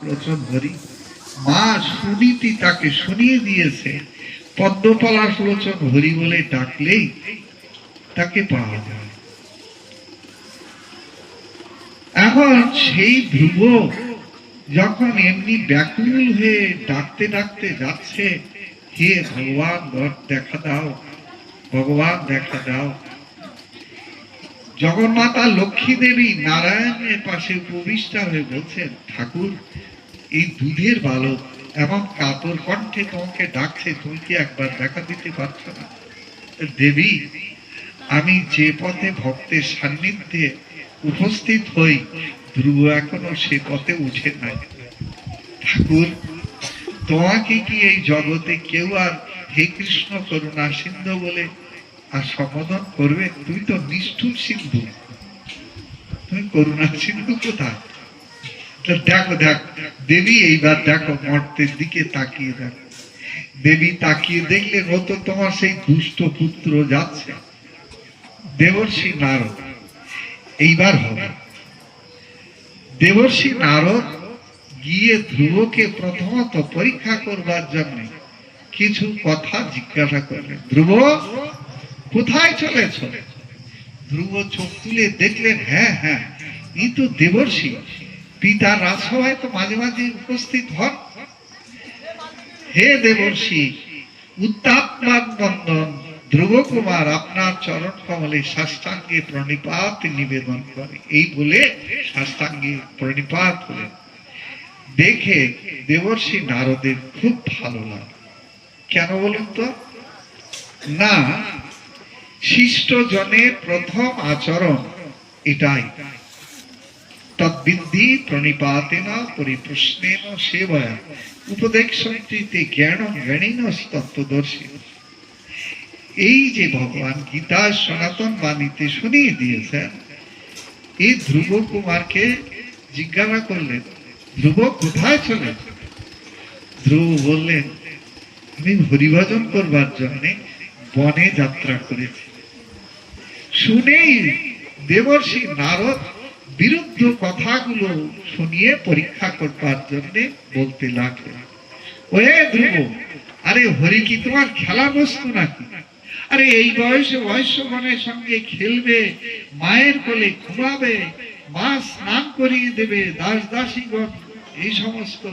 লোচন হরি। মা সুনীতি তাকে শুনিয়ে দিয়েছে পদ্মপলাশ লোচন হরি বলে ডাকলেই তাকে পাওয়া যায়। এখন সেই ধ্রুব যখন এমনি ব্যাকুল হয়ে ডাকতে ডাকতে যাচ্ছে, হে ভগবান দেখা দাও, ভগবান দেখা দাও, জগন্মাতা লক্ষ্মী দেবী নারায়ণের পাশে উপবিষ্টা হয়ে বলছেন, ঠাকুর এই দুধের বালক এবং কাতর কণ্ঠে তোমাকে ডাকছে, তুমি কি একবার দেখা দিতে পারছো না? দেবী, আমি যে পথে ভক্তের সান্নিধ্যে উপস্থিত হই, ধ্রুব এখনো সে পথে উঠে নাই। ঠাকুর, তোমাকে কি এই জগতে কেউ আর হে কৃষ্ণ করুণা সিন্ধু বলে আর সম্বোধন করবে? তুমি তো নিষ্ঠুর সিন্ধু, তুমি করুণা সিন্ধু কোথায়? দেখো দেখ দেবী, এইবার দেখো মর্তের দিকে তাকিয়ে দেখো। দেবী তাকিয়ে দেখলে হতো তোমার সেই দুষ্ট পুত্র যাচ্ছে, দেবর্ষি নারদ। এইবার হবে দেবর্ষি নারদ গিয়ে ধ্রুবকে প্রথমত পরীক্ষা করবার জন্য কিছু কথা জিজ্ঞাসা করলেন। ধ্রুব, কোথায় চলেছ? ধ্রুব চোখ তুলে দেখলেন, হ্যাঁ হ্যাঁ, এই তো দেবর্ষি, পিতার রাজসভায় তো মাঝে মাঝে উপস্থিত হন। হে দেবর্ষি, উত্তাপমান বন্দন, ধ্রুব কুমার আপনার চরণ কমলে সাষ্টাঙ্গে প্রণিপাত নিবেদন করে। এই বলে সাষ্টাঙ্গে প্রণিপাত করে দেখে দেবর্ষি নারদের খুব ভালো লাগে। কেন বলুন তো? না, শিষ্ট জনের প্রথম আচরণ এটাই, তদ্বিদ্ধি প্রণিপাতেন পরিপ্রশ্নেন সেবয়া উপদেক্ষন্তে জ্ঞানম জ্ঞানীন তত্ত্বদর্শী। এই যে ভগবান গীতা সনাতন বাণীতে শুনিয়ে দিয়েছেন, এই ধ্রুব কুমারকে জিজ্ঞাসা করলেন, ধ্রুব কোথায় চলে? ধ্রুব বললেন, আমি হরিভজন করবার জন্য বনে যাত্রা করেছি। শুনেই দেবর্ষি নারদ বিরুদ্ধ কথাগুলো শুনিয়ে পরীক্ষা করবার জন্য বলতে লাগলেন, ওয়ে ধ্রুব, আরে হরি কি তোমার খেলা বস্তু নাকি? আরে এই বয়সে বৈশ্যগণের সঙ্গে খেলবে, মায়ের কোলে ঘুমাবে, মা স্নান করিয়ে দেবে, দাস দাসীগণ এই সমস্ত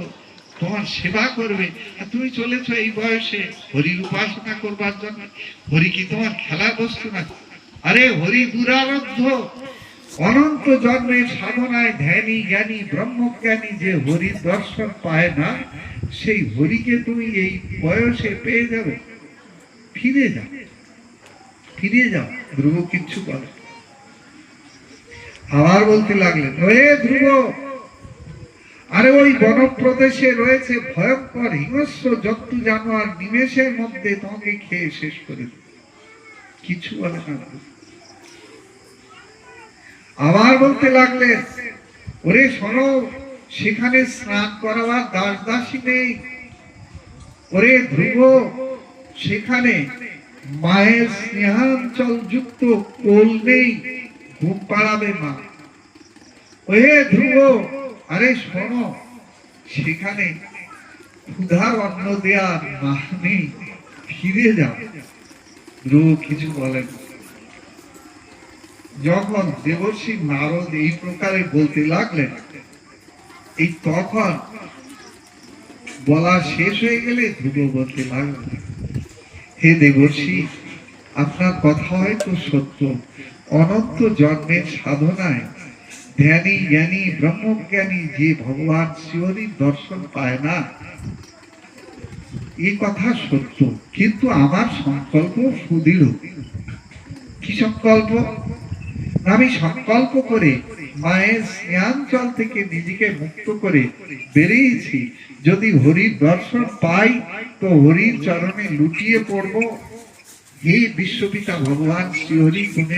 তোমার সেবা করবে, আর তুমি চলেছ এই বয়সে হরির উপাসনা করবার জন্য? হরি কি তোমার খেলার বস্তু নাকি? আরে হরি দুরারাধ্য, অনন্ত জন্মের সাধনায় ধ্যানী জ্ঞানী ব্রহ্মজ্ঞানী যে হরির দর্শন পায় না, সেই হরিকে তুমি এই বয়সে পেয়ে যাবে? ফিরে যাও, ফিরে যাও। ধ্রুব কিচ্ছু বলে। আবার বলতে লাগলেন, ওরে ধ্রুব, আরে ওই বনপ্রদেশে রয়েছে ভয়ঙ্কর হিংস্র জন্তু জানোয়ার, নিমেষের মধ্যে তোমাকে খেয়ে শেষ করে দেবে। কিছু বলে না। আবার বলতে লাগলেন, ওরে শোনো, সেখানে স্নান করাবার দাস দাসী নেই। ওরে ধ্রুব, সেখানে মায়ের স্নেহাঞ্চল যুক্ত কোল নেই, ঘুম পাড়াবে মা। ওহে ধ্রুব, আরে শোনো, সেখানে ক্ষুধার অন্ন দেওয়ার মা নেই, ফিরে যাও। ধ্রুব কিছু বলেন। যখন দেবর্ষি নারদ এই প্রকারে বলতে লাগলেন, এই তখন বলা শেষ হয়ে গেলে ধ্রুব বলতে লাগলেন, হে দেবর্ষি, আপনার কথা হয়তো সত্য, অনন্ত জন্মের সাধনায় ধ্যানী জ্ঞানী ব্রহ্মজ্ঞানী যে ভগবান শ্রীহরির দর্শন পায় না, এই কথা সত্য, কিন্তু আমার সংকল্প সুদৃঢ়। কি সংকল্প? আমি সংকল্প করে মায়ের স্নেহাঞ্চল থেকে নিজেকে মুক্ত করে বেরিয়েছি। যদি হরির দর্শন পাই তো হরির চরণে লুটিয়ে পড়ব। হে বিশ্বপিতা ভগবান শ্রীহরি, তুমি